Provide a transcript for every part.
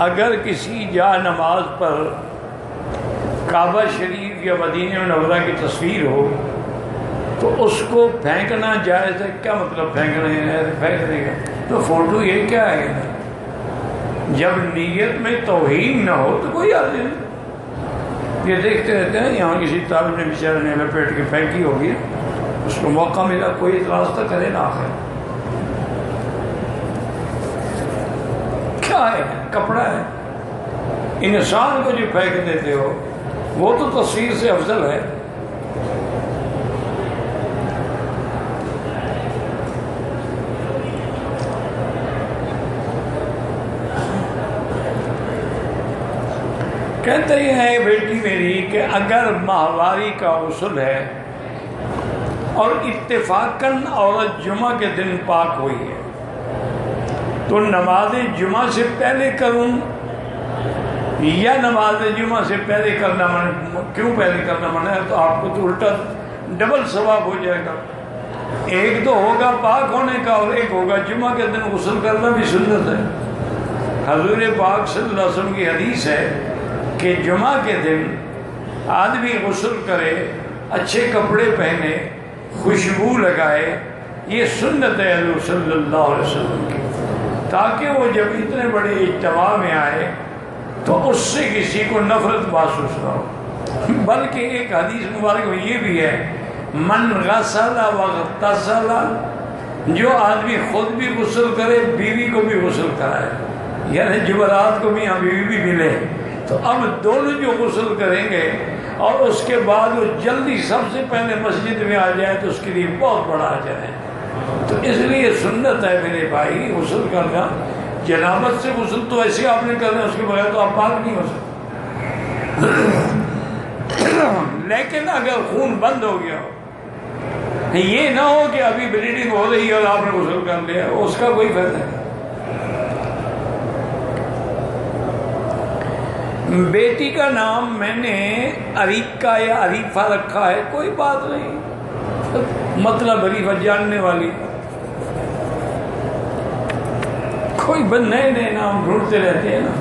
اگر کسی جا نماز پر کعبہ شریف یا مدینہ منورہ کی تصویر ہو تو اس کو پھینکنا جائز ہے؟ کیا مطلب پھینکنا ہے؟ پھینک دے گا تو فوٹو یہ کیا ہے؟ جب نیت میں توہین نہ ہو تو کوئی حرج نہیں۔ یہ دیکھتے رہتے ہیں یہاں کسی طالب نے بیچارے نے لپیٹ کے پھینکی ہوگی، اس کو موقع ملا کوئی اعتراض تو کرے نا، آخر کیا ہے؟ کپڑا ہے۔ انسان کو جو پھینک دیتے ہو وہ تو تصویر سے افضل ہے۔ کہتے ہیں بیٹی میری کہ اگر ماہواری کا غسل ہے اور اتفاقاً عورت جمعہ کے دن پاک ہوئی ہے تو نماز جمعہ سے پہلے کروں یا نماز جمعہ سے پہلے کرنا منع؟ کیوں پہلے کرنا منع ہے؟ تو آپ کو تو الٹا ڈبل ثواب ہو جائے گا، ایک تو ہوگا پاک ہونے کا اور ایک ہوگا جمعہ کے دن غسل کرنا بھی سنت ہے۔ حضور پاک صلی اللہ علیہ وسلم کی حدیث ہے کہ جمعہ کے دن آدمی غسل کرے، اچھے کپڑے پہنے، خوشبو لگائے، یہ سنت ہے حضور صلی اللہ علیہ وسلم کی، تاکہ وہ جب اتنے بڑے اجتماع میں آئے تو اس سے کسی کو نفرت محسوس نہ ہو۔ بلکہ ایک حدیث مبارک میں یہ بھی ہے، من غسل واغتسل، جو آدمی خود بھی غسل کرے بیوی کو بھی غسل کرائے، یعنی جمعرات کو میاں بیوی بھی ملے، تو اب دونوں جو غسل کریں گے اور اس کے بعد وہ جلدی سب سے پہلے مسجد میں آ جائے تو اس کے لیے بہت بڑا اجر ہے۔ تو اس لیے سنت ہے میرے بھائی غسل کرنا۔ جنابت سے غسل تو ایسے آپ نے کرنا، اس کے بغیر تو آپ پاک نہیں ہو سکتے۔ لیکن اگر خون بند ہو گیا ہو، یہ نہ ہو کہ ابھی بلیڈنگ ہو رہی ہے اور آپ نے غسل کر لیا، اس کا کوئی فائدہ نہیں۔ بیٹی کا نام میں نے عریقہ یا عریفہ رکھا ہے، کوئی بات نہیں، مطلب عریفہ جاننے والی، کوئی نئے نئے نام ڈھونڈتے رہتے ہیں نا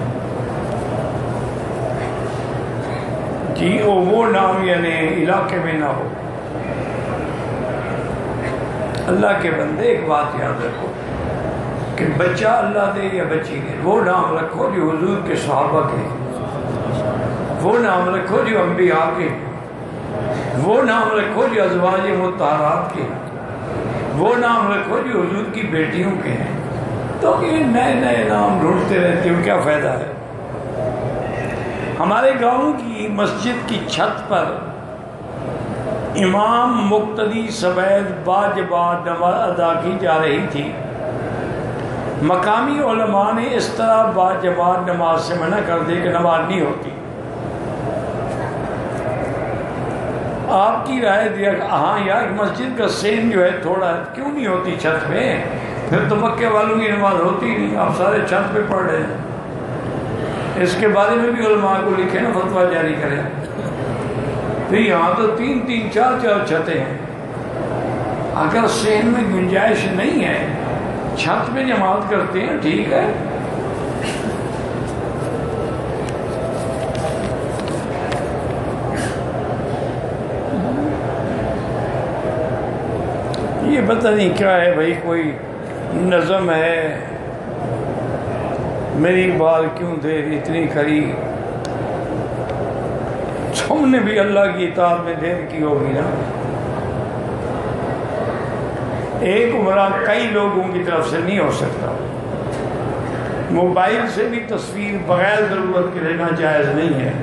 جی، وہ نام یعنی علاقے میں نہ ہو۔ اللہ کے بندے ایک بات یاد رکھو کہ بچہ اللہ دے یا بچی دے، وہ نام رکھو جو حضور کے صحابہ کے، وہ نام رکھو جو انبیاء کے، وہ نام رکھو جو ازواج مطہرات کے، وہ نام رکھو جو حضور کی بیٹیوں کے ہیں۔ تو یہ نئے نئے نام ڈھونڈتے رہتے ہو، کیا فائدہ ہے؟ ہمارے گاؤں کی مسجد کی چھت پر امام مقتدی سوید باجباد نماز ادا کی جا رہی تھی۔ مقامی علماء نے اس طرح باجماعت نماز سے منع کر دے کہ نماز نہیں ہوتی۔ آپ کی رائے دیا کہ ہاں یار مسجد کا سین جو ہے تھوڑا کیوں نہیں ہوتی چھت میں؟ پھر تو مکے والوں کی نماز ہوتی نہیں، آپ سارے چھت پہ پڑھ رہے ہیں۔ اس کے بارے میں بھی علماء کو لکھے نا، فتویٰ جاری کریں۔ تو یہاں تو تین تین چار چار چھتیں ہیں، اگر سین میں گنجائش نہیں ہے چھت پہ جماعت کرتے ہیں، ٹھیک ہے۔ یہ پتہ نہیں کیا ہے بھائی، کوئی نظم ہے، میری بال کیوں دیر اتنی کھری، تم نے بھی اللہ کی اطاعت میں دیر کی ہوگی نا۔ ایک عمرہ کئی لوگوں کی طرف سے نہیں ہو سکتا، موبائل سے بھی تصویر بغیر ضرورت کے لینا جائز نہیں ہے۔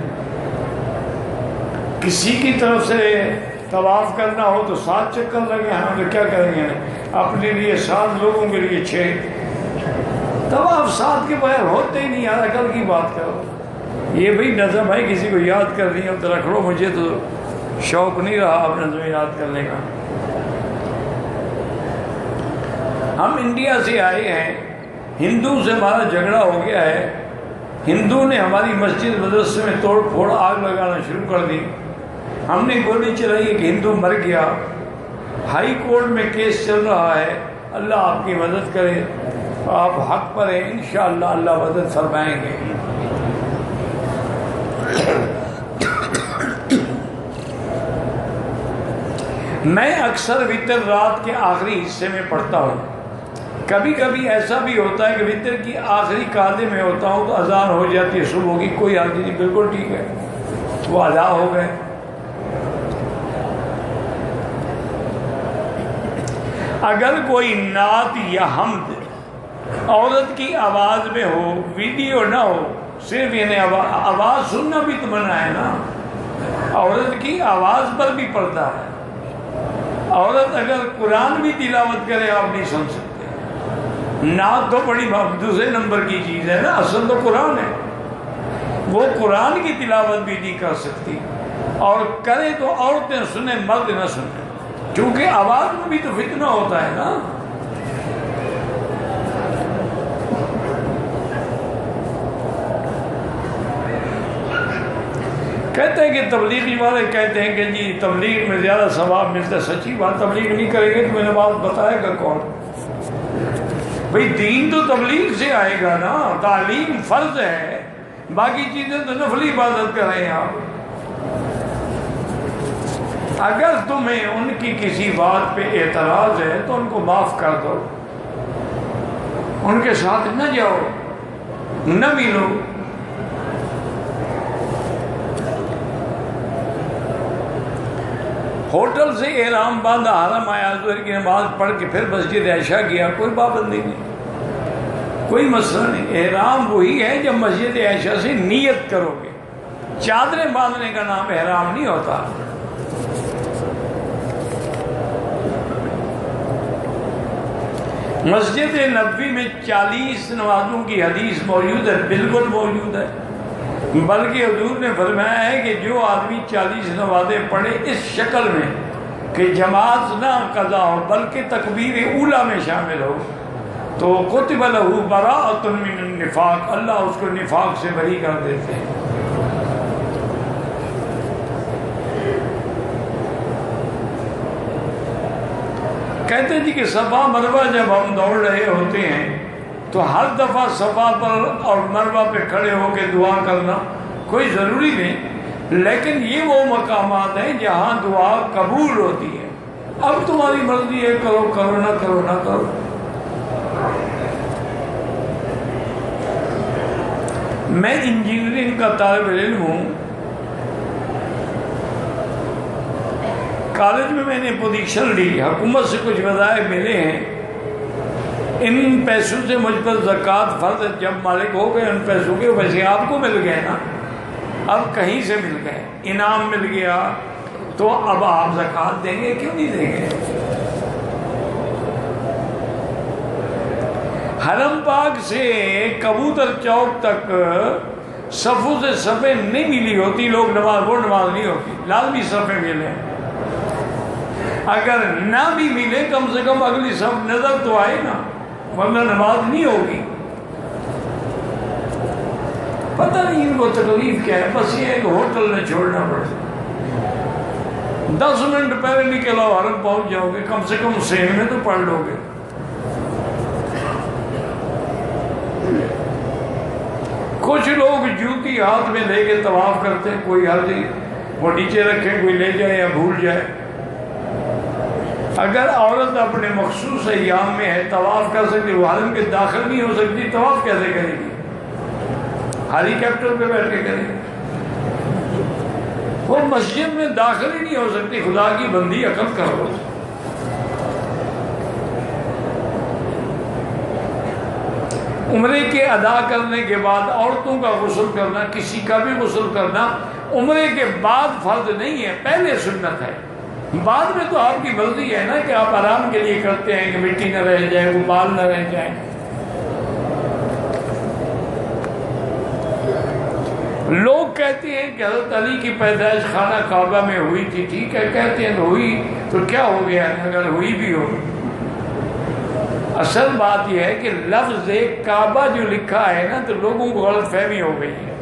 کسی کی طرف سے طواف کرنا ہو تو 7 چکر لگے، ہم تو کیا کریں گے اپنے لیے 7 لوگوں کے لیے 6، طواف 7 کے بغیر ہوتے ہی نہیں یار، عقل کی بات کرو۔ یہ بھئی نظم ہے، کسی کو یاد کرنی ہو تو رکھ لو، مجھے تو شوق نہیں رہا اب نظم یاد کرنے کا۔ ہم انڈیا سے آئے ہیں، ہندو سے ہمارا جھگڑا ہو گیا ہے، ہندو نے ہماری مسجد مدرسے میں توڑ پھوڑ آگ لگانا شروع کر دی، ہم نے گولی چلائی کہ ہندو مر گیا، ہائی کورٹ میں کیس چل رہا ہے، اللہ آپ کی مدد کرے، آپ حق پر ہیں، انشاءاللہ اللہ مدد فرمائیں گے۔ میں اکثر وتر رات کے آخری حصے میں پڑھتا ہوں. کبھی کبھی ایسا بھی ہوتا ہے کہ وتر کی آخری قاعدے میں ہوتا ہوں تو اذان ہو جاتی ہے صبح کی. کوئی حرج نہیں، بالکل ٹھیک ہے، وہ ادا ہو گئے. اگر کوئی نعت یا حمد عورت کی آواز میں ہو، ویڈیو نہ ہو، صرف یعنی آواز سننا بھی تو منع ہے نا. عورت کی آواز پر بھی پردہ ہے. عورت اگر قرآن بھی تلاوت کرے آپ نہیں سن سکتے. نعت تو بڑی دوسرے نمبر کی چیز ہے نا، اصل تو قرآن ہے. وہ قرآن کی تلاوت بھی نہیں کر سکتی، اور کرے تو عورتیں سنیں مرد نہ سنیں، کیونکہ آواز میں بھی تو فتنہ ہوتا ہے نا. کہتے ہیں کہ تبلیغی والے کہتے ہیں کہ جی تبلیغ میں زیادہ ثواب ملتا ہے. سچی بات، تبلیغ نہیں کریں گے تو میں نے بات بتائے گا کون؟ بھئی دین تو تبلیغ سے آئے گا نا. تعلیم فرض ہے، باقی چیزیں تو نفلی عبادت کر رہے ہیں آپ. اگر تمہیں ان کی کسی بات پہ اعتراض ہے تو ان کو معاف کر دو، ان کے ساتھ نہ جاؤ، نہ ملو. ہوٹل سے احرام باندھا، حرم آیا، ظہر کی نماز پڑھ کے پھر مسجد عائشہ گیا، کوئی پابندی نہیں، کوئی مسئلہ نہیں. احرام وہی ہے جب مسجد عائشہ سے نیت کرو گے. چادریں باندھنے کا نام احرام نہیں ہوتا. مسجد نبوی میں 40 نمازوں کی حدیث موجود ہے، بالکل موجود ہے. بلکہ حضور نے فرمایا ہے کہ جو آدمی 40 نمازیں پڑھے اس شکل میں کہ جماعت نہ قضا ہو بلکہ تکبیر اولیٰ میں شامل ہو، تو کتب لہ براءۃ من النفاق، اللہ اس کو نفاق سے بری کر دیتے ہیں. کہتے ہیں جی کہ صفا مروہ جب ہم دوڑ رہے ہوتے ہیں تو ہر دفعہ صفا پر اور مروہ پہ کھڑے ہو کے دعا کرنا کوئی ضروری نہیں، لیکن یہ وہ مقامات ہیں جہاں دعا قبول ہوتی ہے. اب تمہاری مرضی ہے، کرو کرو، نہ کرو نہ کرو. میں انجینئرنگ کا طالب علم ہوں. کالج میں نے پوزیشن لی، حکومت سے کچھ وظائف ملے ہیں. ان پیسوں سے مجھ پر زکوٰۃ فرض ہے. جب مالک ہو گئے ان پیسوں کے، ویسے آپ کو مل گئے نا، اب کہیں سے مل گئے، انعام مل گیا، تو اب آپ زکوٰۃ دیں گے؟ کیوں نہیں دیں گے؟ حرم پاک سے کبوتر چوک تک صفوں سے صفیں نہیں ملی ہوتی، لوگ نماز، وہ نماز نہیں ہوتی. لازمی صفیں ملیں. اگر نہ بھی ملے کم سے کم اگلی صف نظر تو آئے نا، ورنہ نماز نہیں ہوگی. پتہ نہیں ان کو تکلیف کیا ہے. بس یہ ہے کہ ہوٹل میں چھوڑنا پڑتا. 10 منٹ پہلے نکل آؤ، حرم پہنچ جاؤ گے، کم سے کم سین میں تو پڑھ لو گے. کچھ لوگ جوتی ہاتھ میں لے کے طواف کرتے ہیں، کوئی حرج نہیں، وہ نیچے رکھے، کوئی لے جائے یا بھول جائے. اگر عورت اپنے مخصوص ایام میں ہے طواف کر سکتی، وہ حرم کے داخل نہیں ہو سکتی، طواف کیسے کرے گی؟ ہیلی کاپٹر پہ بیٹھ کے کرے گی. وہ مسجد میں داخل ہی نہیں ہو سکتی. خدا کی بندی، عقل کرو. عمرے کے ادا کرنے کے بعد عورتوں کا غسل کرنا، کسی کا بھی غسل کرنا عمرے کے بعد فرض نہیں ہے، پہلے سنت ہے. بعد میں تو آپ کی مرضی ہے نا کہ آپ آرام کے لیے کرتے ہیں کہ مٹی نہ رہ جائے، وہ بال نہ رہ جائیں. لوگ کہتے ہیں کہ حضرت علی کی پیدائش خانہ کعبہ میں ہوئی تھی. ٹھیک ہے، کہتے ہیں ہوئی تو کیا ہو گیا اگر ہوئی بھی ہو. اصل بات یہ ہے کہ لفظ کعبہ جو لکھا ہے نا تو لوگوں کو غلط فہمی ہو گئی ہے.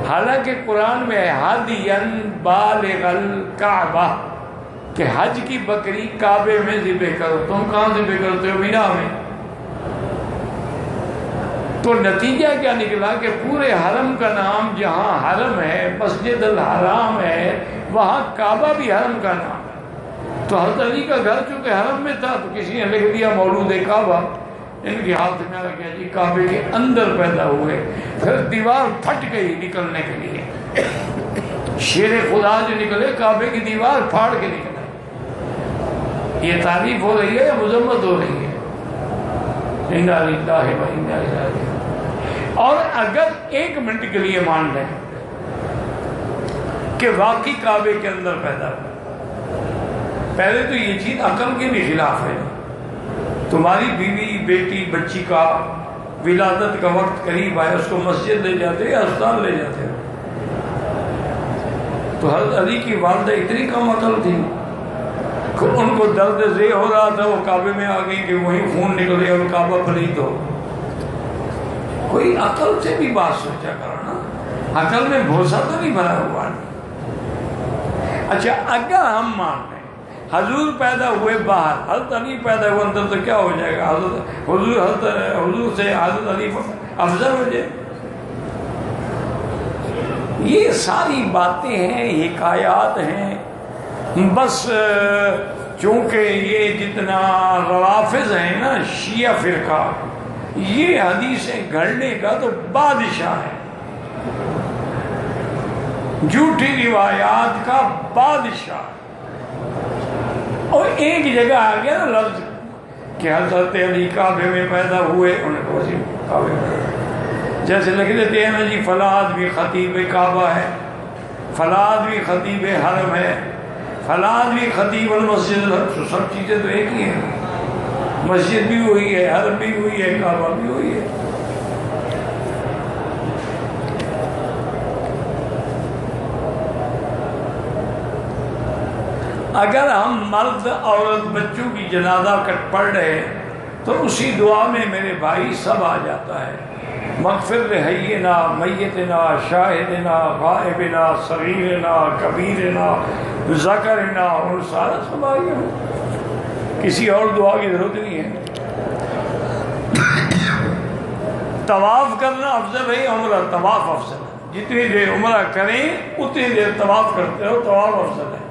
حالانکہ قرآن میں ہے ہادین بالغ الکعبہ، کہ حج کی بکری کعبے میں ذبح کرو. تم کہاں ذبح کرتے ہو؟ مینا میں. تو نتیجہ کیا نکلا کہ پورے حرم کا نام جہاں حرم ہے، مسجد الحرام ہے، وہاں کعبہ بھی حرم کا نام ہے. تو حضرت علی کا گھر چونکہ حرم میں تھا تو کسی نے لکھ دیا مولود کعبہ، ان کے ہاتھ میں آ گیا جی کعبے کے اندر پیدا ہوئے. پھر دیوار پھٹ گئی نکلنے کے لیے، شیر خدا جو نکلے کعبے کی دیوار پھاڑ کے نکلے. یہ تعریف ہو رہی ہے یا مذمت ہو رہی ہے؟ انا للہ و انا الیہ راجعون. اور اگر ایک منٹ کے لیے مان لیں کہ واقعی کعبے کے اندر پیدا ہوا، پہلے تو یہ چیز عقل کے بھی خلاف ہے. تمہاری بیوی بیٹی بچی کا ولادت کا وقت قریب آئے، اس کو مسجد لے جاتے یا اسپتال لے جاتے. تو حضرت علی کی والدہ اتنی کم عقل تھی کہ ان کو درد زے ہو رہا تھا، وہ کعبے میں آ گئی کہ وہیں خون نکلے اور کعبہ پلید ہو. کوئی عقل سے بھی بات سوچا کرو نا، عقل میں بھوسا تو نہیں بھرا ہوا. اچھا اگر ہم مان لیں حضور پیدا ہوئے باہر، حضرت علی پیدا ہوئے اندر، تو کیا ہو جائے گا؟ حضور سے حضرت علی افضل ہو جائے. یہ ساری باتیں ہیں، حکایات ہیں. بس چونکہ یہ جتنا روافض ہیں نا شیعہ فرقہ، یہ حدیثیں گھڑنے کا تو بادشاہ ہے، جھوٹی روایات کا بادشاہ. اور ایک جگہ آ گیا نا لفظ کہ حضرت علی کعبے میں پیدا ہوئے، انہیں کو کعبے میں جیسے لکھ دیتے ہیں نا جی فلاں آدمی خطیب کعبہ ہے، فلاں آدمی خطیب حرم ہے، فلاں آدمی خطیب المسجد. سب چیزیں تو ایک ہی ہیں، مسجد بھی ہوئی ہے، حرم بھی ہوئی ہے، کعبہ بھی ہوئی ہے. اگر ہم مرد عورت بچوں کی جنازہ کٹ پڑھ رہے تو اسی دعا میں میرے بھائی سب آ جاتا ہے. مغفر لحینا میتنا شاہدنا غائبنا صغیرنا کبیرنا ذکرنا، اور سارا سب آ گیا. کسی اور دعا کی ضرورت نہیں ہے. طواف کرنا افضل ہے، عمرہ طواف افضل ہے. جتنی دیر عمرہ کریں اتنی دیر طواف کرتے ہو، طواف افضل ہے.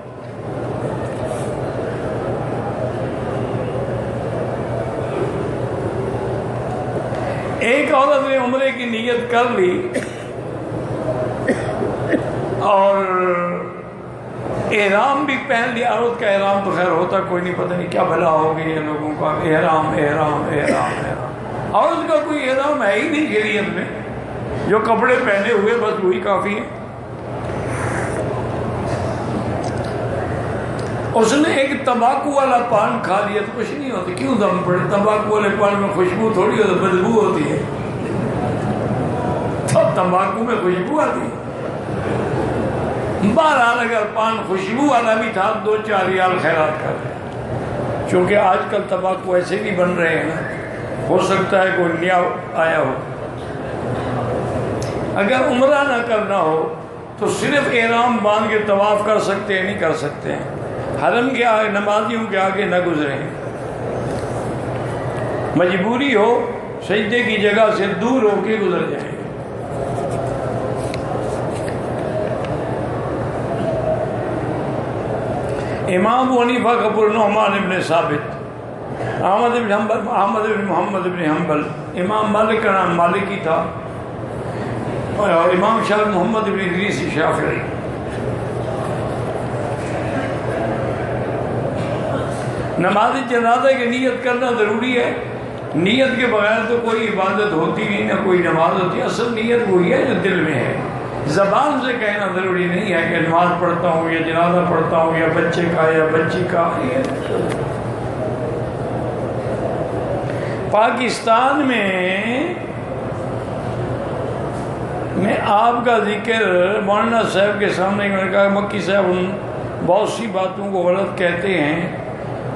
ایک عورت نے عمرے کی نیت کر لی اور احرام بھی پہن لیا. عورت کا احرام تو خیر ہوتا کوئی نہیں، پتہ نہیں کیا بھلا ہو گئی ہے لوگوں کا، احرام احرام احرام احرام. عورت کا کوئی احرام ہے ہی نہیں شریعت میں، جو کپڑے پہنے ہوئے بس وہی کافی ہے. اس نے ایک تمباکو والا پان کھا لیا تو کچھ نہیں ہوتا. کیوں دم پڑے؟ تمباکو والے پان میں خوشبو تھوڑی ہوتی، بدبو ہوتی ہے. تو تمباکو میں خوشبو آتی ہے. بہرحال اگر پان خوشبو والا بھی تھا 2-4 ریال خیرات کر رہے. چونکہ آج کل تمباکو ایسے بھی بن رہے ہیں نا، ہو سکتا ہے کوئی نیا آیا ہو. اگر عمرہ نہ کرنا ہو تو صرف احرام باندھ کے طواف کر سکتے ہیں، نہیں کر سکتے ہیں. حرم کے آگے نمازیوں کے آگے نہ گزریں. مجبوری ہو سجدے کی جگہ سے دور ہو کے گزر جائیں. امام ابو حنیفہ کا پورا نعمان ابن ثابت، احمد بن محمد بن حنبل، امام مالک کا نام مالک ہی تھا، اور امام شاہ محمد بن ادریس شافعی. نماز جنازہ کی نیت کرنا ضروری ہے. نیت کے بغیر تو کوئی عبادت ہوتی نہیں، نہ کوئی نماز ہوتی. اصل نیت وہی ہے جو دل میں ہے. زبان سے کہنا ضروری نہیں ہے کہ نماز پڑھتا ہوں یا جنازہ پڑھتا ہوں یا بچے کا یا بچی کا. پاکستان میں آپ کا ذکر مولانا صاحب کے سامنے میں نے کہا مکی صاحب ان بہت سی باتوں کو غلط کہتے ہیں.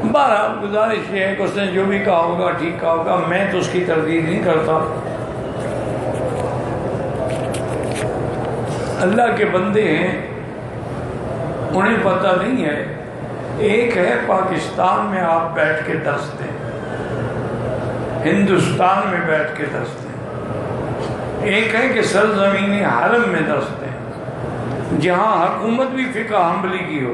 بہرحال گزارش یہ ہے کہ اس نے جو بھی کہا ہوگا ٹھیک کہا ہوگا، میں تو اس کی تردید نہیں کرتا. اللہ کے بندے ہیں، انہیں پتہ نہیں ہے. ایک ہے پاکستان میں آپ بیٹھ کے درس دیں، ہندوستان میں بیٹھ کے درس دیں. ایک ہے کہ سرزمین حرم میں درس دیں، جہاں حکومت بھی فقہ حنبلی کی ہو.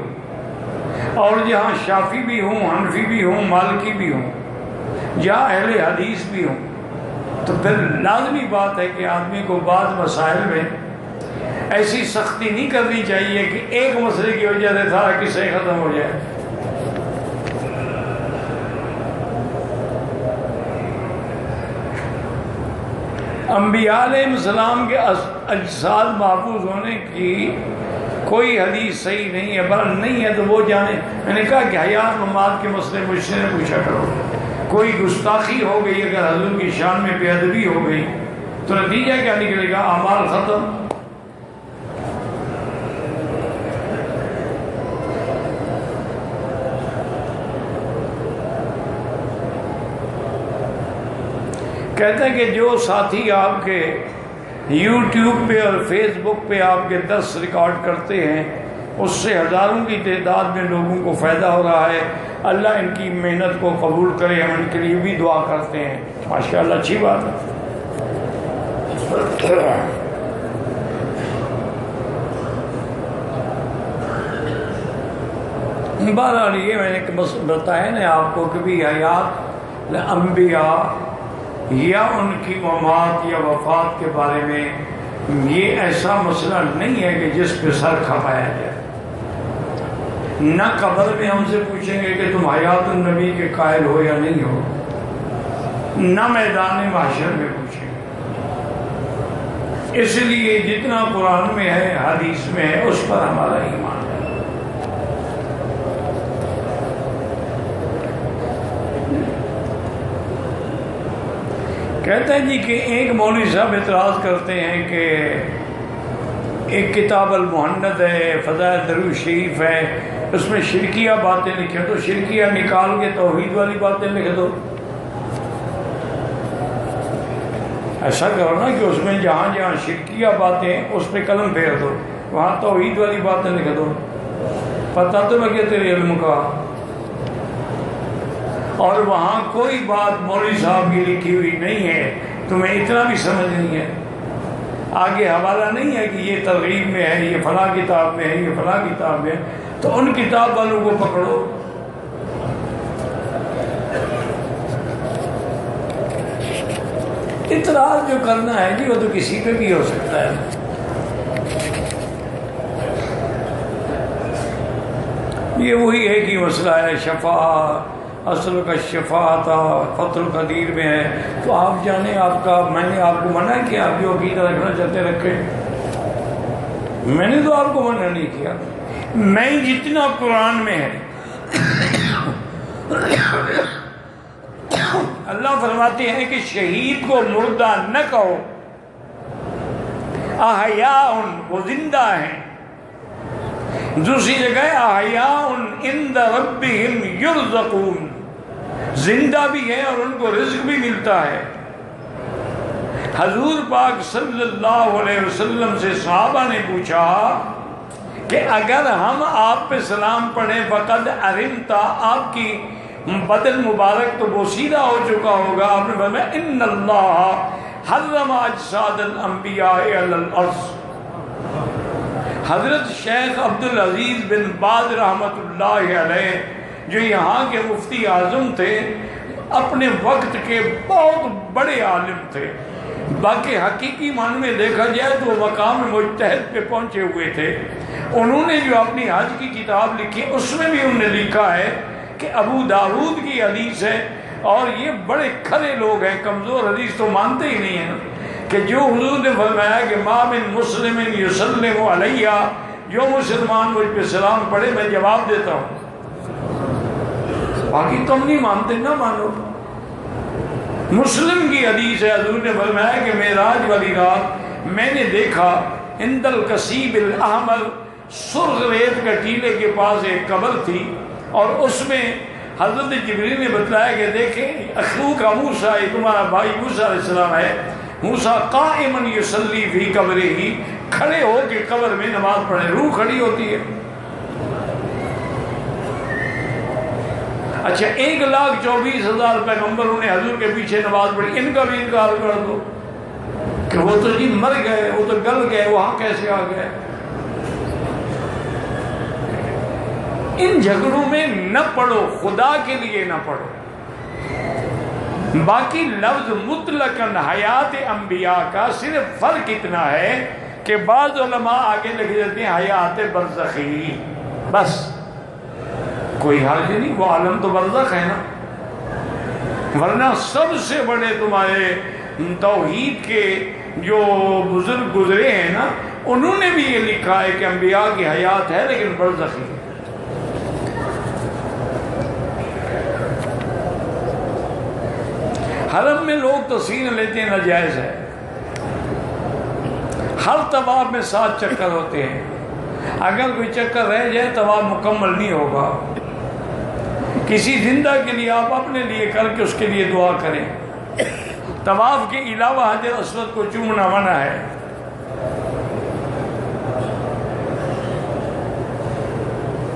اور جہاں شافی بھی ہوں، حنفی بھی ہوں، مالکی بھی ہوں، جہاں اہل حدیث بھی ہوں، تو پھر لازمی بات ہے کہ آدمی کو بعض مسائل میں ایسی سختی نہیں کرنی چاہیے کہ ایک مسئلے کی وجہ سے سارا قصہ ختم ہو جائے۔ انبیاء علیہ السلام کے اجساد محفوظ ہونے کی کوئی حدیث صحیح نہیں ہے، بل نہیں ہے تو وہ جانے۔ میں نے کہا کہ حیات ممات کے مسئلے مجھ سے نہ پوچھا کرو۔ کوئی گستاخی ہو گئی اگر حضور کی شان میں بے ادبی ہو گئی تو نتیجہ کیا نکلے گا؟ اعمال ختم۔ کہتے ہیں کہ جو ساتھی آپ کے یوٹیوب پہ اور فیس بک پہ آپ کے درس ریکارڈ کرتے ہیں، اس سے ہزاروں کی تعداد میں لوگوں کو فائدہ ہو رہا ہے۔ اللہ ان کی محنت کو قبول کرے، ہم ان کے لیے بھی دعا کرتے ہیں۔ ماشاءاللہ اچھی بات ہے۔ بہرحال یہ میں نے بس بتایا نا آپ کو کہ بھی حیات انبیاء یا ان کی ممات یا وفات کے بارے میں یہ ایسا مسئلہ نہیں ہے کہ جس پہ سر کھپایا جائے۔ نہ قبر میں ہم سے پوچھیں گے کہ تم حیات النبی کے قائل ہو یا نہیں ہو، نہ میدان محشر میں پوچھیں گے۔ اس لیے جتنا قرآن میں ہے، حدیث میں ہے، اس پر ہمارا ایمان ہے۔ کہتے ہیں جی کہ ایک مولوی صاحب اعتراض کرتے ہیں کہ ایک کتاب المہند ہے، فضائل درود شریف ہے، اس میں شرکیہ باتیں لکھے، تو شرکیہ نکال کے توحید والی باتیں لکھ دو۔ ایسا کرو نا کہ اس میں جہاں جہاں شرکیہ باتیں اس پہ قلم پھیر دو، وہاں توحید والی باتیں لکھ دو، پتہ تو لگے تیرے علم کا۔ اور وہاں کوئی بات مولوی صاحب کی لکھی ہوئی نہیں ہے، تمہیں اتنا بھی سمجھ نہیں ہے، آگے حوالہ نہیں ہے کہ یہ ترغیب میں ہے، یہ فلاں کتاب میں ہے، یہ فلاں کتاب میں ہے، تو ان کتاب والوں کو پکڑو۔ اعتراض جو کرنا ہے جی وہ تو کسی پہ بھی ہو سکتا ہے۔ یہ وہی ہے کہ مسئلہ ہے شفاعت، اصل کا شفاعت فتح القدیر میں ہے، تو آپ جانیں آپ کا، میں نے آپ کو منع کیا آپ جو عقیدہ رکھنا چاہتے رکھیں، میں نے تو آپ کو منع نہیں کیا۔ میں جتنا قرآن میں ہے، اللہ فرماتے ہیں کہ شہید کو مردہ نہ کہو، احیاء وہ زندہ ہیں۔ دوسری جگہ احیاء عند ربہم یرزقون، زندہ بھی ہیں اور ان کو رزق بھی ملتا ہے۔ حضور پاک صلی اللہ علیہ وسلم سے صحابہ نے پوچھا کہ اگر ہم آپ پہ سلام پڑھیں فقد علمتا، آپ کی بدن مبارک تو بوسیدہ ہو چکا ہوگا، آپ نے فرمایا ان اللہ حرم اجساد الانبیاء علی الارض۔ حضرت شیخ عبدالعزیز بن باز رحمۃ اللہ علیہ جو یہاں کے مفتی اعظم تھے، اپنے وقت کے بہت بڑے عالم تھے، باقی حقیقی معنی میں دیکھا جائے تو وہ مقام مجتہد پہ پہنچے ہوئے تھے۔ انہوں نے جو اپنی حج کی کتاب لکھی اس میں بھی انہوں نے لکھا ہے کہ ابو داؤد کی حدیث ہے، اور یہ بڑے کھڑے لوگ ہیں، کمزور حدیث تو مانتے ہی نہیں ہیں، کہ جو حضور نے فرمایا کہ ما من مسلم یسلم علیہ، جو مسلمان مجھ پہ سلام پڑھے میں جواب دیتا ہوں۔ باقی تم نہیں مانتے، نہ مانو۔ مسلم کی حدیث ہے، حضور نے فرمایا کہ معراج والی رات میں نے دیکھا عند الکثیب الاحمر، سرخ ریت کا ٹیلے کے پاس ایک قبر تھی، اور اس میں حضرت جبریل نے بتلایا کہ دیکھیں اخوک موسیٰ، تمہارا بھائی موسیٰ علیہ السلام ہے، موسیٰ قائماً یصلی فی قبرہ، کھڑے ہو کے قبر میں نماز پڑھے، روح کھڑی ہوتی ہے۔ اچھا 1,24,000 پیغمبروں نے حضور کے پیچھے نماز پڑھی، ان کا بھی انکار کر دو کہ وہ تو جی مر گئے، وہ تو گل گئے، وہاں کیسے آ گئے؟ ان جھگڑوں میں نہ پڑو، خدا کے لیے نہ پڑو۔ باقی لفظ مطلقاً حیات انبیاء کا صرف فرق اتنا ہے کہ بعض علماء آگے لکھ دیتے ہیں حیات برزخی، بس کوئی حرج نہیں، وہ عالم تو برزخ ہے نا، ورنہ سب سے بڑے تمہارے توحید کے جو بزرگ گزرے ہیں نا، انہوں نے بھی یہ لکھا ہے کہ انبیاء کی حیات ہے لیکن برزخی ہے۔ حرم میں لوگ تصویر لیتے ہیں، ناجائز ہے۔ ہر طواف میں 7 چکر ہوتے ہیں، اگر کوئی چکر رہ جائے طواف مکمل نہیں ہوگا۔ کسی زندہ کے لیے آپ اپنے لیے کر کے اس کے لیے دعا کریں۔ طواف کے علاوہ حجر اسود کو چومنا منع ہے۔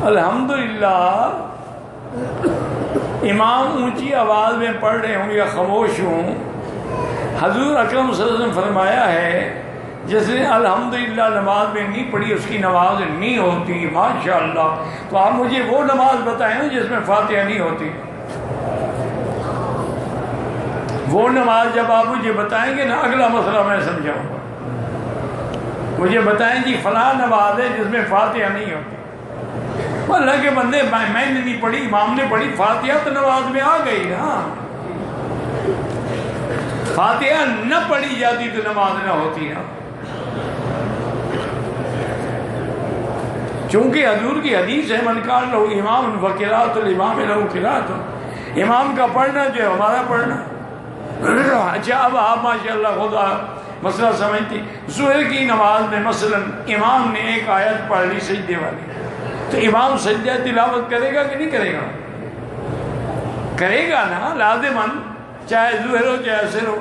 الحمدللہ امام اونچی آواز میں پڑھ رہے ہوں یا خاموش ہوں، حضور اکرم صلی اللہ علیہ وسلم فرمایا ہے جس نے الحمدللہ نماز میں نہیں پڑھی اس کی نماز نہیں ہوتی، ماشاءاللہ۔ تو آپ مجھے وہ نماز بتائیں جس میں فاتحہ نہیں ہوتی۔ وہ نماز جب آپ مجھے بتائیں گے نا، اگلا مسئلہ میں سمجھاؤں گا۔ مجھے بتائیں جی فلاں نماز ہے جس میں فاتحہ نہیں ہوتی۔ اللہ کے بندے، میں نے نہیں پڑھی، امام نے پڑھی، فاتحہ تو نماز میں آ گئی نا۔ فاتحہ نہ پڑھی جاتی تو نماز نہ ہوتی نا، چونکہ حضور کی حدیث ہے من کان لہ امام وقراۃ الامام لہ قراۃ، امام کا پڑھنا جو ہے ہمارا پڑھنا۔ اچھا اب آپ ماشاءاللہ خدا مسئلہ سمجھتی، ظہر کی نماز میں مثلا امام نے ایک آیت پڑھ لی سجدے والی، تو امام سجدہ تلاوت کرے گا کہ نہیں کرے گا؟ کرے گا نا، لازماً، چاہے ظہر ہو چاہے عصر ہو۔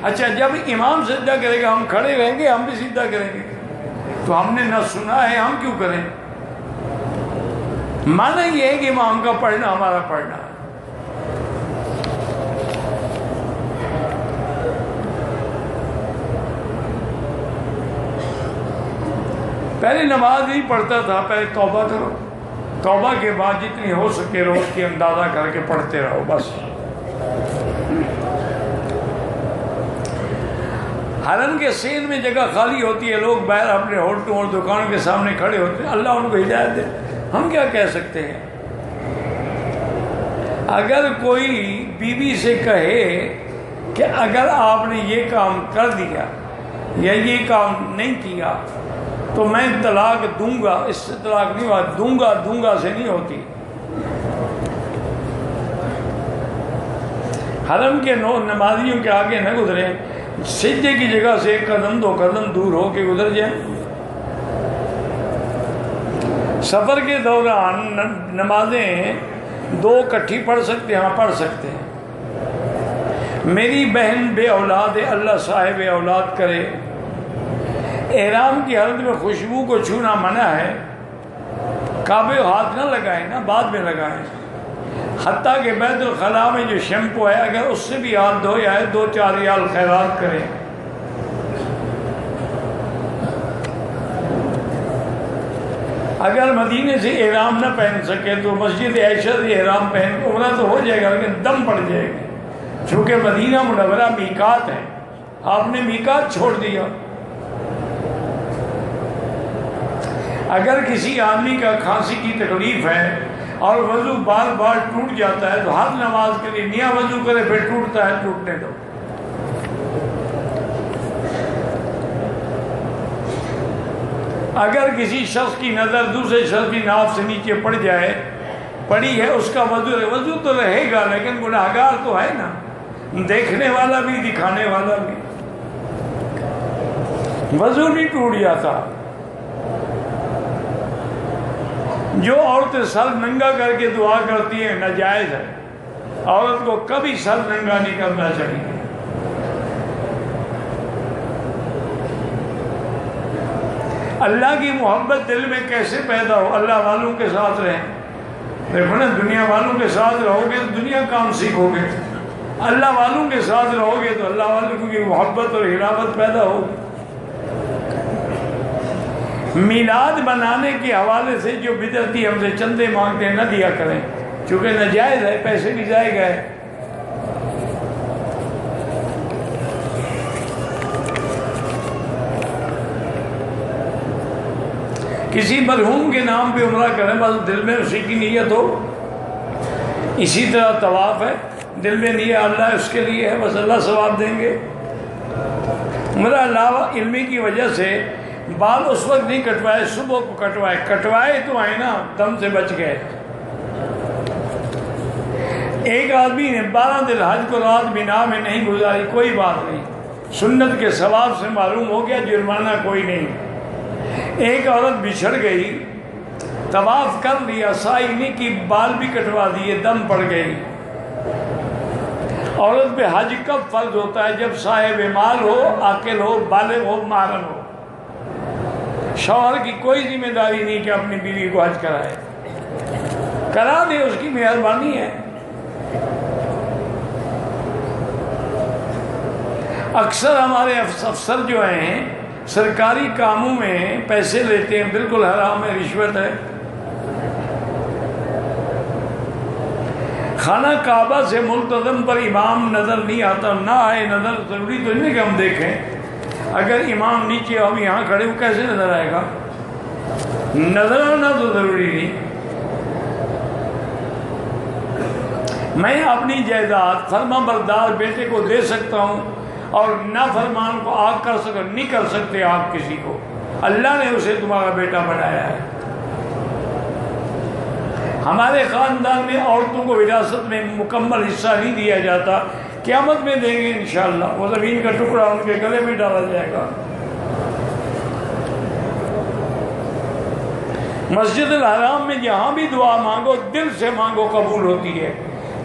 اچھا جب امام سجدہ کرے گا ہم کھڑے رہیں گے، ہم بھی سجدہ کریں گے؟ تو ہم نے نہ سنا ہے، ہم کیوں کریں؟ معنی یہ ہے کہ امام کا پڑھنا ہمارا پڑھنا ہے۔ پہلے نماز نہیں پڑھتا تھا، پہلے توبہ کرو، توبہ کے بعد جتنی ہو سکے روز کی اندازہ کر کے پڑھتے رہو بس۔ حرم کے سین میں جگہ خالی ہوتی ہے، لوگ باہر اپنے ہوٹلوں اور دکانوں کے سامنے کھڑے ہوتے ہیں، اللہ ان کو ہدایت دے، ہم کیا کہہ سکتے ہیں؟ اگر کوئی بیوی سے کہے کہ اگر آپ نے یہ کام کر دیا یا یہ کام نہیں کیا تو میں طلاق دوں گا، اس سے طلاق نہیں ہوا، دوں گا سے نہیں ہوتی۔ حرم کے نمازیوں کے آگے نہ گزرے، سجدے کی جگہ سے 1 قدم 2 قدم دور ہو کے گزر جائیں۔ سفر کے دوران نمازیں 2 اکٹھی پڑھ سکتے ہیں، ہاں پڑھ سکتے ہیں۔ میری بہن بے اولاد ہے، اللہ صاحب اولاد کرے۔ احرام کی حالت میں خوشبو کو چھونا منع ہے، کعبے ہاتھ نہ لگائیں نا، بعد میں لگائیں۔ حتیٰ کہ بیت الخلاء میں جو شیمپو ہے اگر اس سے بھی ہاتھ دھوئے آئے 2-4 ریال خیرات کریں۔ اگر مدینے سے احرام نہ پہن سکے تو مسجد عائشہ سے احرام پہن، عمرہ تو ہو جائے گا لیکن دم پڑ جائے گی، چونکہ مدینہ منورہ میقات ہے، آپ نے میقات چھوڑ دیا۔ اگر کسی آدمی کا کھانسی کی تکلیف ہے اور وضو بار بار ٹوٹ جاتا ہے تو ہر نماز کے لیے نیا وضو کرے، پھر ٹوٹتا ہے ٹوٹنے دو۔ اگر کسی شخص کی نظر دوسرے شخص کی ناف سے نیچے پڑی ہے، اس کا وضو تو رہے گا لیکن گناہگار تو ہے نا، دیکھنے والا بھی دکھانے والا بھی، وضو نہیں ٹوٹ جاتا۔ جو عورتیں سر ننگا کر کے دعا کرتی ہیں ناجائز ہے، عورت کو کبھی سر ننگا نہیں کرنا چاہیے۔ اللہ کی محبت دل میں کیسے پیدا ہو؟ اللہ والوں کے ساتھ رہیں۔ دیکھو نا، دنیا والوں کے ساتھ رہو گے تو دنیا کام سیکھو گے، اللہ والوں کے ساتھ رہو گے تو اللہ والوں کی محبت اور حرابت پیدا ہوگی۔ میلاد بنانے کے حوالے سے جو بدعتی ہم سے چندے مانگتے ہیں نہ دیا کریں، چونکہ ناجائز ہے، پیسے بھی ضائع گئے۔ کسی مرحوم کے نام پہ عمرہ کریں، بس دل میں اسی کی نیت ہو۔ اسی طرح طواف ہے، دل میں نیت اللہ اس کے لیے ہے، بس اللہ ثواب دیں گے۔ عمرہ علاوہ علمی کی وجہ سے بال اس وقت نہیں کٹوائے، صبح کو کٹوائے تو آئے نا، دم سے بچ گئے۔ ایک آدمی نے 12 دن حج کو رات بنا میں نہیں گزاری، کوئی بات نہیں، سنت کے ثواب سے معلوم ہو گیا، جرمانہ کوئی نہیں۔ ایک عورت بچھڑ گئی، طواف کر لیا، سعی نہیں کی، بال بھی کٹوا دیے، دم پڑ گئی۔ عورت پہ حج کب فرض ہوتا ہے؟ جب صاحب مال ہو، عاقل ہو، بالغ ہو، محرم ہو۔ شوہر کی کوئی ذمہ داری نہیں کہ اپنی بیوی کو حج کرائے، کرا دے، اس کی مہربانی ہے۔ اکثر ہمارے افسر جو ہیں سرکاری کاموں میں پیسے لیتے ہیں، بالکل حرام ہے، رشوت ہے۔ خانہ کعبہ سے ملتزم پر امام نظر نہیں آتا، نہ آئے نظر، ضروری تو نہیں کہ ہم دیکھیں۔ اگر امام نیچے ہم یہاں کھڑے ہو کیسے نظر آئے گا؟ نظر آنا تو ضروری نہیں۔ میں اپنی جائیداد فرما بردار بیٹے کو دے سکتا ہوں، اور نافرمان کو آگ نہیں کر سکتے آپ کسی کو، اللہ نے اسے تمہارا بیٹا بنایا ہے۔ ہمارے خاندان میں عورتوں کو وراثت میں مکمل حصہ نہیں دیا جاتا، قیامت میں دیں گے انشاءاللہ، وہ زمین کا ٹکڑا ان کے گلے میں ڈالا جائے گا۔ مسجد الحرام میں جہاں بھی دعا مانگو، دل سے مانگو، قبول ہوتی ہے۔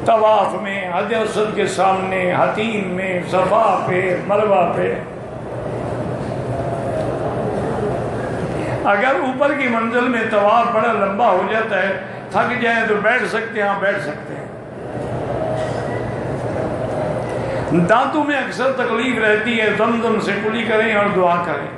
طواف میں، حجر اسود کے سامنے، حتیم میں، صفا پہ، مروہ پہ۔ اگر اوپر کی منزل میں طواف بڑا لمبا ہو جاتا ہے، تھک جائیں تو بیٹھ سکتے ہیں، بیٹھ سکتے ہیں۔ دانتوں میں اکثر تکلیف رہتی ہے، زمزم سے کلی کریں اور دعا کریں۔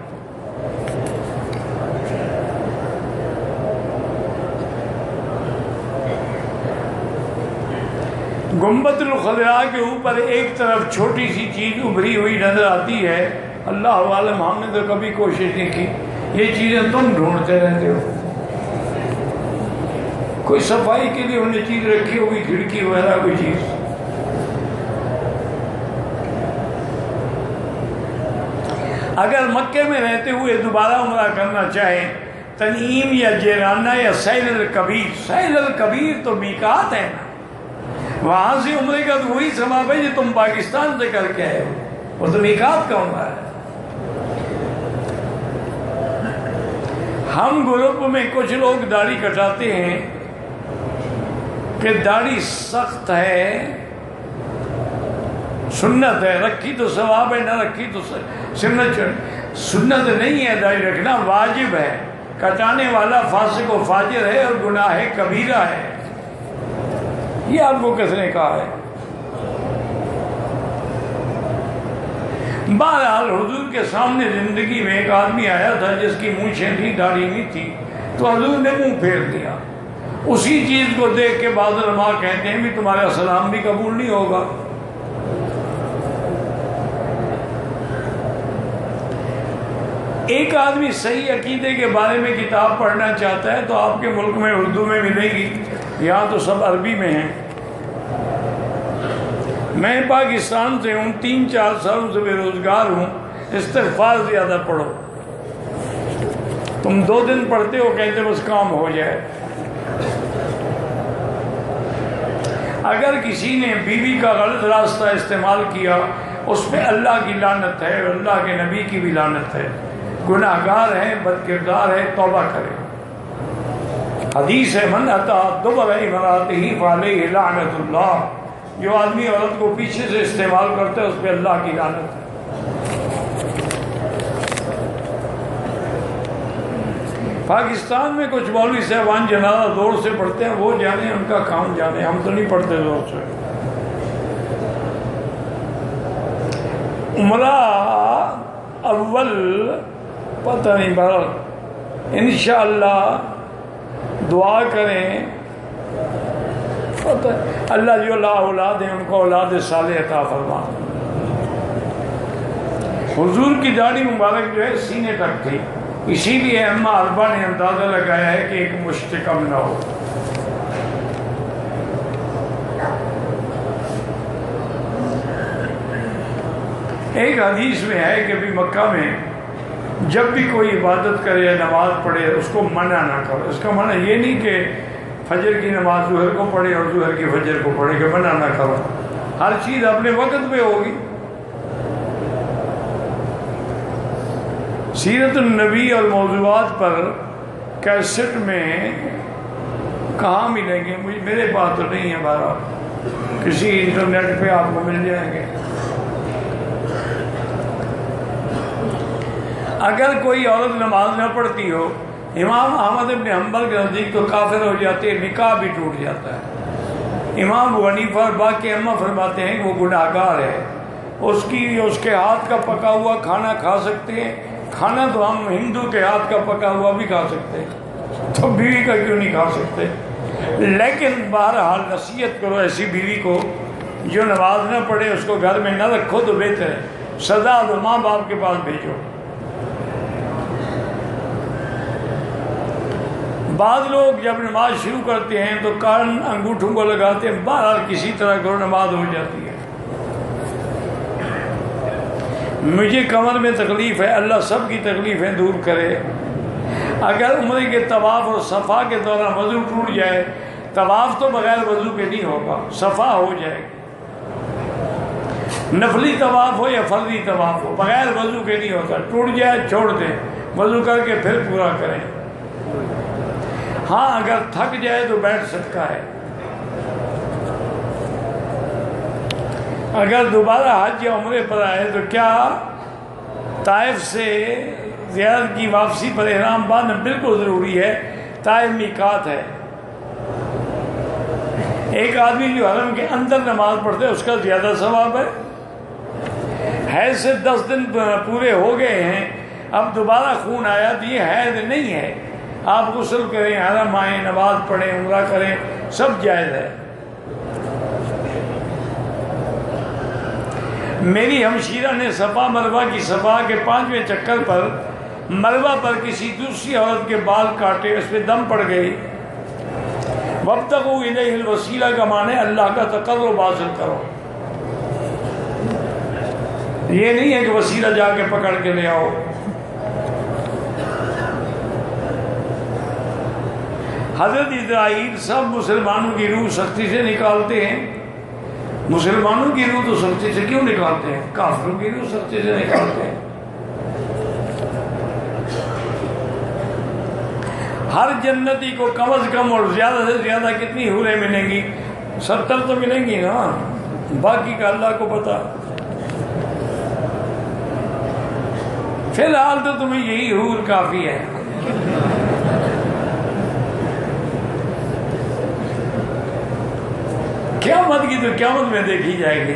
گنبد الخضراء کے اوپر ایک طرف چھوٹی سی چیز ابھری ہوئی نظر آتی ہے، اللہ عالم، ہم نے تو کبھی کوشش نہیں کی، یہ چیزیں تم ڈھونڈتے رہتے ہو۔ کوئی صفائی کے لیے انہیں چیز رکھی ہوگی، کھڑکی وغیرہ کوئی چیز۔ اگر مکے میں رہتے ہوئے دوبارہ عمرہ کرنا چاہیں، تنعیم یا جیرانہ یا سیل الکبیر، سیل الکبیر تو میقات ہے نا، وہاں سے عمرے کا تو وہی ثواب ہے جو تم پاکستان سے کر کے آئے ہو، وہ تو میقات کا عمرہ ہے۔ ہم گروپ میں کچھ لوگ داڑھی کٹاتے ہیں کہ داڑھی سخت ہے، سنت ہے، رکھی تو ثواب ہے، نہ رکھی تو سنت نہیں ہے، داڑھی رکھنا واجب ہے۔ کٹانے والا فاسق و فاجر ہے اور گناہ کبیرہ ہے، یہ آپ کو کس نے کہا ہے؟ بہرحال حضور کے سامنے زندگی میں ایک آدمی آیا تھا جس کی مونچھیں تھی، داڑھی نہیں تھی، تو حضور نے منہ پھیر دیا۔ اسی چیز کو دیکھ کے بعض علماء کہتے ہیں بھی تمہارا سلام بھی قبول نہیں ہوگا۔ ایک آدمی صحیح عقیدے کے بارے میں کتاب پڑھنا چاہتا ہے تو آپ کے ملک میں اردو میں ملے گی، یہاں تو سب عربی میں ہیں۔ میں پاکستان سے ہوں، 3-4 سالوں سے بے روزگار ہوں، استغفار زیادہ پڑھو۔ تم 2 دن پڑھتے ہو، کہتے بس کام ہو جائے۔ اگر کسی نے بیوی کا غلط راستہ استعمال کیا، اس پہ اللہ کی لعنت ہے، اللہ کے نبی کی بھی لعنت ہے، گناہ گار ہے، بد کردار ہے، توبہ کرے۔ حدیث ہے من اتی دبر امرأتہ فعلیہ لعنت اللہ، جو آدمی عورت کو پیچھے سے استعمال کرتا ہے اس پہ اللہ کی لعنت ہے۔ پاکستان میں کچھ مولوی صاحبان جنازہ زور سے پڑھتے ہیں، وہ جانے، ان کا کام جانے، ہم تو نہیں پڑھتے زور سے۔ عمرہ اول پتہ نہیں، بہرحال انشاءاللہ دعا کریں، اللہ جو لا اولاد ہیں ان کو اولاد صالح عطا فرما۔ حضور کی داڑھی مبارک جو ہے سینے تک تھی، اسی لیے اماں اربا نے اندازہ لگایا ہے کہ ایک مشت کم نہ ہو۔ ایک حدیث میں ہے کہ بھی مکہ میں جب بھی کوئی عبادت کرے یا نماز پڑھے اس کو منع نہ کرو۔ اس کا معنی یہ نہیں کہ فجر کی نماز ظہر کو پڑھے اور ظہر کی فجر کو پڑھے، کہ منع نہ کرو، ہر چیز اپنے وقت پہ ہوگی۔ سیرت النبی اور موضوعات پر کیسٹ میں کہاں ملیں گے؟ میرے پاس تو نہیں ہے، بہرحال کسی انٹرنیٹ پہ آپ کو مل جائیں گے۔ اگر کوئی عورت نماز نہ پڑھتی ہو، امام احمد بن حنبل کے نزدیک تو کافر ہو جاتے ہیں، نکاح بھی ٹوٹ جاتا ہے۔ امام ابو حنیفہ اور باقی ائمہ فرماتے ہیں کہ وہ گناہ گار ہے، اس کے ہاتھ کا پکا ہوا کھانا کھا سکتے ہیں۔ کھانا تو ہم ہندو کے ہاتھ کا پکا ہوا بھی کھا سکتے ہیں، تو بیوی کا کیوں نہیں کھا سکتے؟ لیکن بہرحال نصیحت کرو ایسی بیوی کو جو نماز نہ پڑھے، اس کو گھر میں نہ رکھو تو بہتر ہے، سزا دو، ماں باپ کے پاس بھیجو۔ بعض لوگ جب نماز شروع کرتے ہیں تو کان انگوٹھوں کو لگاتے ہیں، بہرحال کسی طرح کرو نماز ہو جاتی ہے۔ مجھے کمر میں تکلیف ہے، اللہ سب کی تکلیفیں دور کرے۔ اگر عمرے کے طواف اور صفا کے دوران وضو ٹوٹ جائے، طواف تو بغیر وضو کے نہیں ہوگا، صفا ہو جائے گی۔ نفلی طواف ہو یا فرضی طواف ہو، بغیر وضو کے نہیں ہوتا، ٹوٹ جائے چھوڑ دیں، وضو کر کے پھر پورا کریں۔ ہاں اگر تھک جائے تو بیٹھ سکتا ہے۔ اگر دوبارہ حج یا عمرے پر آئے تو کیا طائف سے زیارت کی واپسی پر احرام باندھنا بالکل ضروری ہے؟ طائف میقات ہے۔ ایک آدمی جو حرم کے اندر نماز پڑھتے ہے اس کا زیادہ ثواب ہے۔ حیض سے 10 دن پورے ہو گئے ہیں، اب دوبارہ خون آیا تو یہ حیض نہیں ہے، آپ غسل کریں، حرم آئیں، نماز پڑھیں، عمرہ کریں، سب جائز ہے۔ میری ہمشیرہ نے صفا مروہ کی صفا کے 5ویں چکر پر مروہ پر کسی دوسری عورت کے بال کاٹے، اس پہ دم پڑ گئی۔ وابتغوا الیہ الوسیلہ کا معنی اللہ کا تقرب حاصل کرو، یہ نہیں ہے کہ وسیلہ جا کے پکڑ کے لے آؤ۔ حضرت اسرائیل سب مسلمانوں کی روح سختی سے نکالتے ہیں۔ مسلمانوں کی روح تو سختی سے کیوں نکالتے ہیں؟ کافروں کی روح سختی سے نکالتے ہیں۔ ہر جنتی کو کم از کم اور زیادہ سے زیادہ کتنی حوریں ملیں گی؟ 70 تو ملیں گی نا، باقی کا اللہ کو پتا۔ فی الحال تو تمہیں یہی حور کافی ہے۔ قیامت کی تو قیامت میں دیکھی جائے گی۔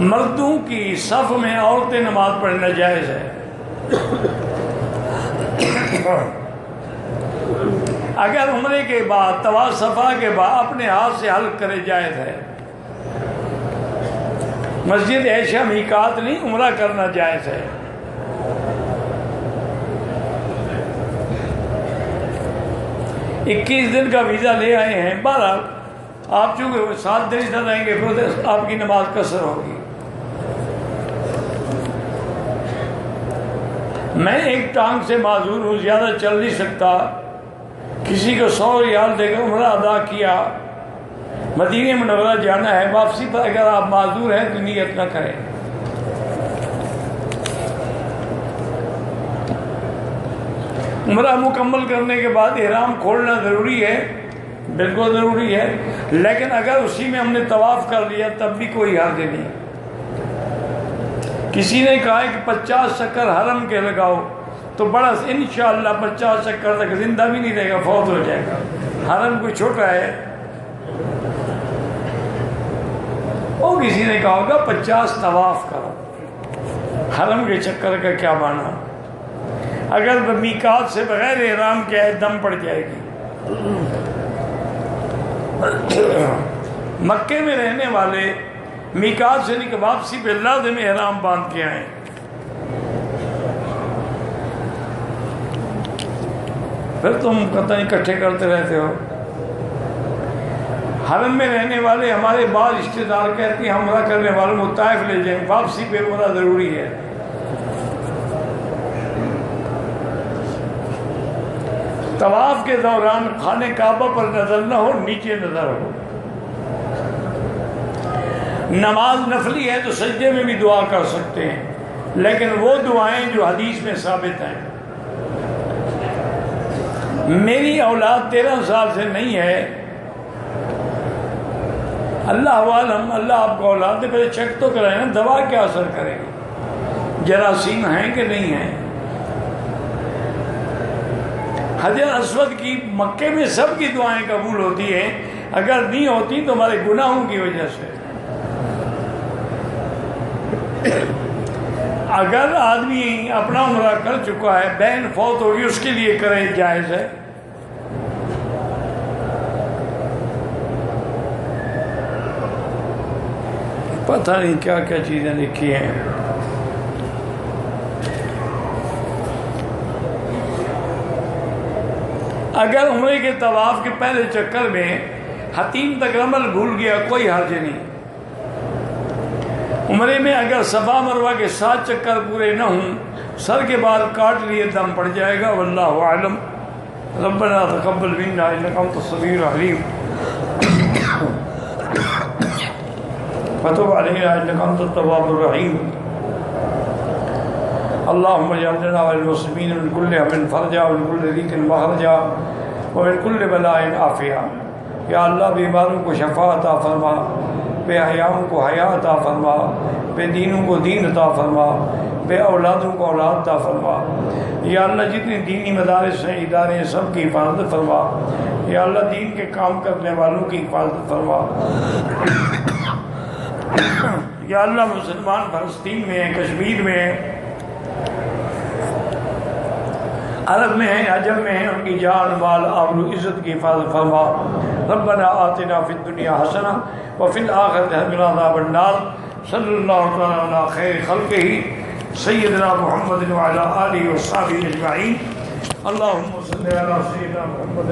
مردوں کی صف میں عورتیں نماز پڑھنا جائز ہے، اگر عمرے کے بعد طواف صفا کے بعد اپنے ہاتھ سے حلق کرے جائز ہے۔ مسجد عائشہ میقات نہیں، عمرہ کرنا جائز ہے۔ اکیس دن کا ویزا لے آئے ہیں، بہرحال آپ چونکہ 7 دن ادھر رہیں گے پھر آپ کی نماز قصر ہوگی۔ میں ایک ٹانگ سے معذور ہوں، زیادہ چل نہیں سکتا، کسی کو 100 ریال دے کر عمرہ ادا کیا، مدینہ منورہ جانا ہے، واپسی پر اگر آپ معذور ہیں تو نیت نہ کریں۔ عمرہ مکمل کرنے کے بعد احرام کھولنا ضروری ہے، بالکل ضروری ہے، لیکن اگر اسی میں ہم نے طواف کر لیا تب بھی کوئی حرج نہیں۔ کسی نے کہا ہے کہ 50 چکر حرم کے لگاؤ، تو بڑا انشاءاللہ 50 چکر تک زندہ بھی نہیں رہے گا، فوت ہو جائے گا۔ حرم کوئی چھوٹا ہے، وہ کسی نے کہا ہوگا 50 طواف کرو، حرم کے چکر کا کیا معنی؟ اگر میقات سے بغیر احرام کے آئے دم پڑ جائے گی۔ مکے میں رہنے والے میقات سے واپسی پہ لازم احرام باندھ کے آئیں۔ پھر تم قطع اکٹھے کرتے رہتے ہو۔ حرم میں رہنے والے ہمارے بعض رشتے دار کہتے ہیں ہم عمرہ کرنے والوں کو طائف لے جائیں، واپسی پہ عمرہ ضروری ہے۔ طواف کے دوران خانہ کعبہ پر نظر نہ ہو، نیچے نظر ہو۔ نماز نفلی ہے تو سجدے میں بھی دعا کر سکتے ہیں، لیکن وہ دعائیں جو حدیث میں ثابت ہیں۔ میری اولاد 13 سال سے نہیں ہے، اللہ عالم، اللہ آپ کو اولاد دے، پہلے چیک تو کرائیں نا، دوا کیا اثر کرے گی، جراثیم ہیں کہ نہیں ہیں۔ حجر اسود کی مکے میں سب کی دعائیں قبول ہوتی ہیں، اگر نہیں ہوتی تو ہمارے گناہوں کی وجہ سے۔ اگر آدمی اپنا عمرہ کر چکا ہے، بہن فوت ہوگی، اس کے لیے کرے، جائز ہے۔ پتہ نہیں کیا کیا چیزیں لکھی ہیں۔ اگر عمرے کے طواف کے پہلے چکر میں حتیم تک رمل بھول گیا، کوئی حرج نہیں۔ عمرے میں اگر صفا مروہ کے 7 چکر پورے نہ ہوں، سر کے بال کاٹ لیے، دم پڑ جائے گا، واللہ اعلم۔ ربنا تقبل منا انک انت السمیع العلیم وتب علینا انک انت التواب الرحیم۔ اللهم اجعل لنا وللمسلمین من كل هم فرجا ومن كل ضيق مخرجا ومن كل بلاء عافیہ۔ یا اللہ بیماروں کو شفا عطا فرما، بے حیاؤں کو حیا عطا فرما، بے دینوں کو دین عطا فرما، بے اولادوں کو اولاد عطا فرما۔ یا اللہ جتنے دینی مدارس ہیں، ادارے ہیں، سب کی حفاظت فرما۔ یا اللہ دین کے کام کرنے والوں کی حفاظت فرما۔ یا اللہ مسلمان فلسطین میں ہیں، کشمیر میں ہیں، عرب میں ہیں، عجم میں ہیں، ان کی جان مال آبرو عزت کی حفاظت فرما۔ ربنا آتنا فی الدنیا حسنہ وفی الآخرۃ حسنہ وقنا عذاب النار۔ صلی اللہ تعالی علی خیر خلقہ سیدنا محمد وعلی آلہ وصحبہ اجمعین۔ اللہم صلی علی سیدنا محمد